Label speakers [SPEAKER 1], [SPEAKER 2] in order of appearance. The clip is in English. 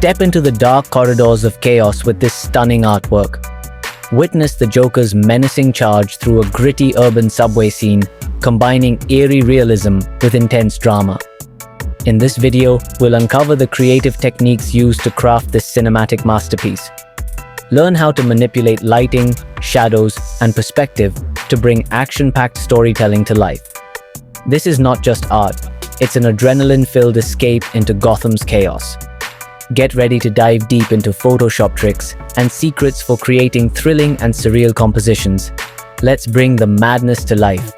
[SPEAKER 1] Step into the dark corridors of chaos with this stunning artwork. Witness the Joker's menacing charge through a gritty urban subway scene, combining eerie realism with intense drama. In this video, we'll uncover the creative techniques used to craft this cinematic masterpiece. Learn how to manipulate lighting, shadows, and perspective to bring action-packed storytelling to life. This is not just art, it's an adrenaline-filled escape into Gotham's chaos. Get ready to dive deep into Photoshop tricks and secrets for creating thrilling and surreal compositions. Let's bring the madness to life.